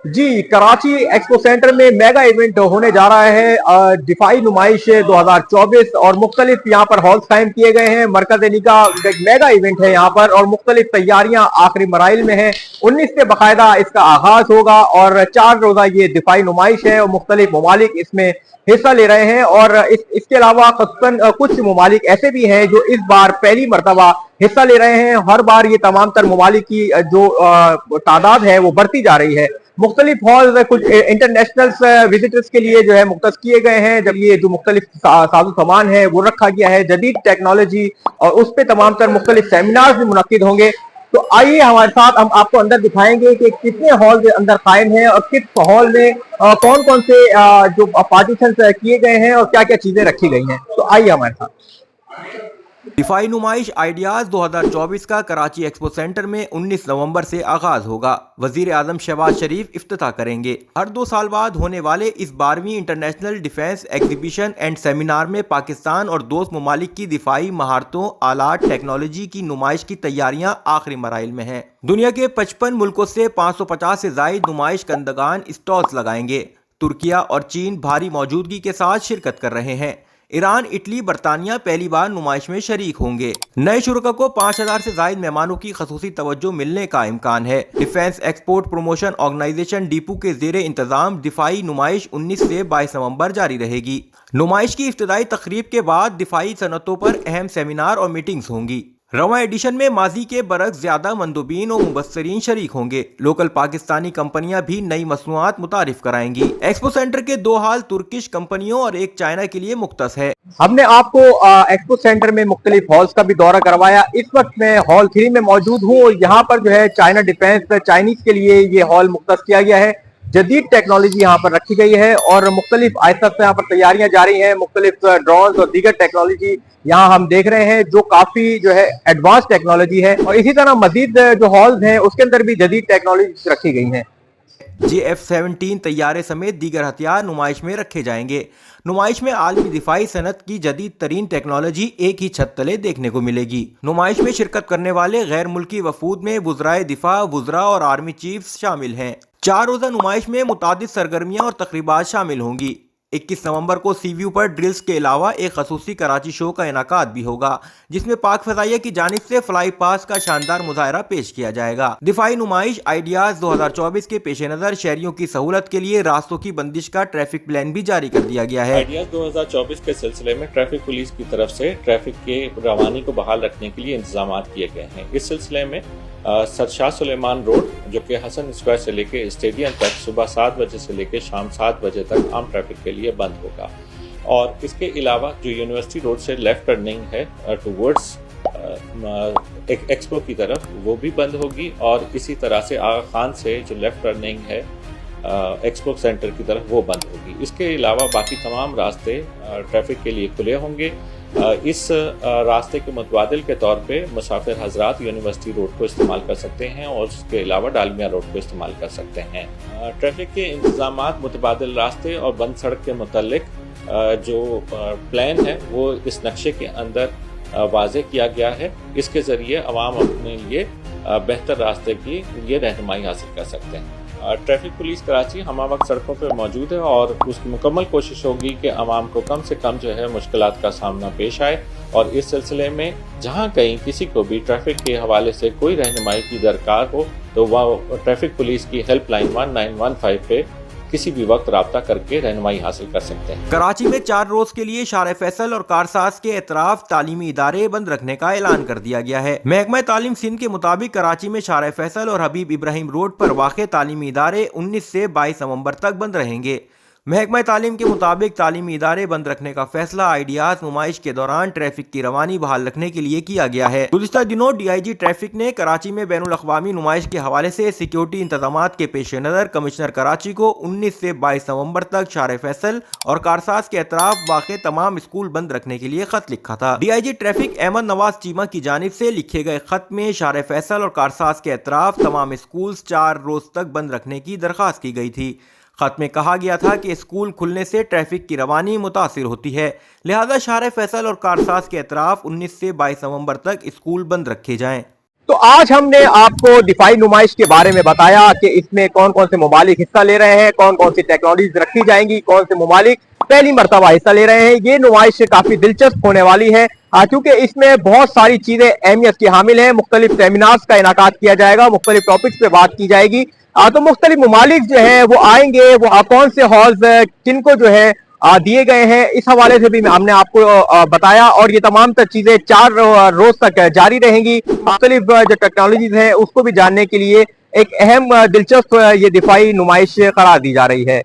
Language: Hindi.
जी, कराची एक्सपो सेंटर में मेगा इवेंट होने जा रहा है। दिफाई नुमाइश 2024 और मुख्तलिफ यहाँ पर हॉल्स कायम किए गए हैं। मरकज निका एक मेगा इवेंट है यहाँ पर और मुख्तलिफ तैयारियां आखिरी मराइल में है। 19 से बाकायदा इसका आगाज होगा और 4 रोजा ये दिफाई नुमाइश है और मुख्तलिफ ममालिक इसमें हिस्सा ले रहे हैं। और इसके अलावा कुछ ममालिक ऐसे भी हैं जो इस बार पहली मरतबा हिस्सा ले रहे हैं। हर बार ये तमाम तर ममालिक की जो तादाद है वो बढ़ती जा रही है। मुख्तलिफ हॉल कुछ इंटरनेशनल विजिटर्स के लिए जो है मुख्तस किए गए हैं, जब ये जो मुख्तलिफ साजो सामान है वो रखा गया है, जदीद टेक्नोलॉजी और उस पर तमाम तर मुख्तलिफ सेमिनार्स भी मुनक्किद होंगे। तो आइए हमारे साथ, हम आपको अंदर दिखाएंगे कि कितने हॉल अंदर कायम है और किस हॉल में कौन कौन से जो पार्टीशन किए गए हैं और क्या क्या चीजें रखी गई हैं। तो आइए हमारे साथ। दिफाई नुमाइश आइडियाज 2024 का कराची एक्सपो सेंटर में 19 नवंबर से आगाज होगा। वजीर आजम शहबाज शरीफ इफ्तिताह करेंगे। हर 2 साल बाद होने वाले इस 12वीं international defence exhibition and seminar में पाकिस्तान और दोस्त ममालिक की दिफाई महारतों, आलात, टेक्नोलॉजी की नुमाइश की तैयारियां आखिरी मराइल में हैं। दुनिया के 55 मुल्कों से 550 से जायद नुमाइश कंदगान स्टॉल्स लगाएंगे। तुर्किया और चीन भारी मौजूदगी के साथ शिरकत कर रहे हैं। ईरान, इटली, बरतानिया पहली बार नुमाइश में शरीक होंगे। नए शुरा को 5000 से जायद मेहमानों की खसूसी तवज्जो मिलने का इम्कान है। डिफेंस एक्सपोर्ट प्रमोशन ऑर्गेनाइजेशन डीपू के जेरे इंतजाम दिफाई नुमाइश 19 से 22 नवंबर जारी रहेगी। नुमाइश की इफ्तिदाई तकरीब के बाद दिफाई सनतों पर अहम सेमिनार और मीटिंग्स होंगी। रवां एडिशन में माजी के बरक्स ज्यादा मंदूबीन और मुबस्सरीन शरीक होंगे। लोकल पाकिस्तानी कंपनियां भी नई मसनूआत मुतारिफ कराएंगी। एक्सपो सेंटर के 2 हॉल तुर्किश कंपनियों और एक चाइना के लिए मुख्तस है। हमने आपको एक्सपो सेंटर में मुख्तलिफ हॉल्स का भी दौरा करवाया। इस वक्त मैं हॉल 3 में मौजूद हूँ और यहाँ पर जो है चाइना डिफेंस चाइनीज के लिए ये हॉल मुख्तस किया गया है। जदीद टेक्नोलॉजी यहाँ पर रखी गई है और मुख्तलिफ आहिस्ता से यहाँ पर तैयारियां जारी हैं। मुख्तलिफ ड्रोन और दीगर टेक्नोलॉजी यहाँ हम देख रहे हैं जो काफी जो है एडवांस टेक्नोलॉजी है। और इसी तरह मजीद जो हॉल्स हैं उसके अंदर भी जदीद टेक्नोलॉजी रखी गई हैं। JF-17 तैयारे समेत दीगर हथियार नुमाइश में रखे जाएंगे। नुमाइश में आलमी दिफाई सनत की जदीद तरीन टेक्नोलॉजी एक ही छत तले देखने को मिलेगी। नुमाइश में शिरकत करने वाले गैर मुल्की वफूद में वुज़राए दिफा, वुज़रा और आर्मी चीफ्स शामिल हैं। 4 रोज़ा नुमाइश में मुतादिद सरगर्मियाँ और तकरीबात शामिल होंगी। 21 नवंबर को सी व्यू पर ड्रिल्स के अलावा एक खसूसी कराची शो का इनाकाद भी होगा, जिसमें पाक फ़ज़ाइया की जानिब से फ्लाई पास का शानदार मुजाहरा पेश किया जाएगा। दिफाई नुमाइश आइडियाज 2024 के पेश नज़र शहरियों की सहूलत के लिए रास्तों की बंदिश का ट्रैफिक प्लान भी जारी कर दिया गया है। आइडियाज 2024 के सिलसिले में ट्रैफिक पुलिस की तरफ से ट्रैफिक के रवानी को बहाल रखने के लिए इंतजाम किए गए हैं। इस सिलसिले में शाह सुलेमान रोड जो कि हसन स्क्वायर से लेके स्टेडियम तक सुबह 7 बजे से लेके शाम 7 बजे तक आम ट्रैफिक के लिए बंद होगा। और इसके अलावा जो यूनिवर्सिटी रोड से लेफ्ट टर्निंग है टूवर्ड्स एक्सपो की तरफ वो भी बंद होगी। और इसी तरह से आगा खान से जो लेफ्ट टर्निंग है एक्सपो सेंटर की तरफ वो बंद होगी। इसके अलावा बाकी तमाम रास्ते ट्रैफिक के लिए खुले होंगे। इस रास्ते के मुतबादिल के तौर पे मुसाफिर हजरात यूनिवर्सिटी रोड को इस्तेमाल कर सकते हैं और उसके अलावा डालमिया रोड को इस्तेमाल कर सकते हैं। ट्रैफिक के इंतजामात, मुतबादिल रास्ते और बंद सड़क के मुतल्लिक जो प्लान है वो इस नक्शे के अंदर वाज़े किया गया है। इसके ज़रिए अवाम अपने लिए बेहतर रास्ते की ये रहनुमाई हासिल कर सकते हैं। ट्रैफिक पुलिस कराची हमा वक्त सड़कों पर मौजूद है और उसकी मुकम्मल कोशिश होगी कि आवाम को कम से कम जो है मुश्किलात का सामना पेश आए। और इस सिलसिले में जहां कहीं किसी को भी ट्रैफिक के हवाले से कोई रहनुमाई की दरकार हो तो वह ट्रैफिक पुलिस की हेल्पलाइन 1915 पे किसी भी वक्त राब्ता करके रहनुमाई हासिल कर सकते हैं। कराची में 4 रोज के लिए शार फैसल और कारसाज के एतराफ तालीमी इदारे बंद रखने का ऐलान कर दिया गया है। महकमा तालीम सिंध के मुताबिक कराची में शार फैसल और हबीब इब्राहिम रोड पर वाक़े तालीमी इदारे 19 से 22 नवंबर तक बंद रहेंगे। महकमा तालीम के मुताबिक तालीमी इदारे बंद रखने का फैसला आइडियाज नुमाइश के दौरान ट्रैफिक की रवानी बहाल रखने के लिए किया गया है। गुज़िश्ता दिनों DIG ट्रैफिक ने कराची में बैनुल अक़वामी नुमाइश के हवाले से सिक्योरिटी इंतजामात के पेश नज़र कमिश्नर कराची को 19 से 22 नवंबर तक शार फैसल और कारसाज के अतराफ वाक़े तमाम स्कूल बंद रखने के लिए खत लिखा था। DIG ट्रैफिक अहमद नवाज चीमा की जानिब से लिखे गए खत में शार फैसल और कारसाज के अतराफ तमाम स्कूल 4 रोज तक बंद रखने की दरख्वास्त की गई थी। खत में कहा गया था कि स्कूल खुलने से ट्रैफिक की रवानी मुतासिर होती है, लिहाजा शार फैसल और कारसाज के अतराफ 19 से 22 नवंबर तक स्कूल बंद रखे जाएं। तो आज हमने आपको दिफाई नुमाइश के बारे में बताया कि इसमें कौन कौन से ममालिक हिस्सा ले रहे हैं, कौन कौन सी टेक्नोलॉजीज रखी जाएंगी, कौन से ममालिक पहली मर्तबा हिस्सा ले रहे हैं। ये नुमाइश काफी दिलचस्प होने वाली है क्योंकि इसमें बहुत सारी चीजें अहमियत की हामिल हैं। मुख्तलिफ सेमिनार्स का इनाकात किया जाएगा, मुख्तलिफ टॉपिक्स पे बात की जाएगी। तो मुख्तलिफ ममालिक जो है वो आएंगे, वो कौन से हॉल्स किनको जो है दिए गए हैं, इस हवाले से भी हमने आपको बताया। और ये तमाम चीजें 4 रोज तक जारी रहेंगी। मुख्तलिफ जो टेक्नोलॉजीज हैं उसको भी जानने के लिए एक अहम दिलचस्प ये दिफाई नुमाइश करार दी जा रही है।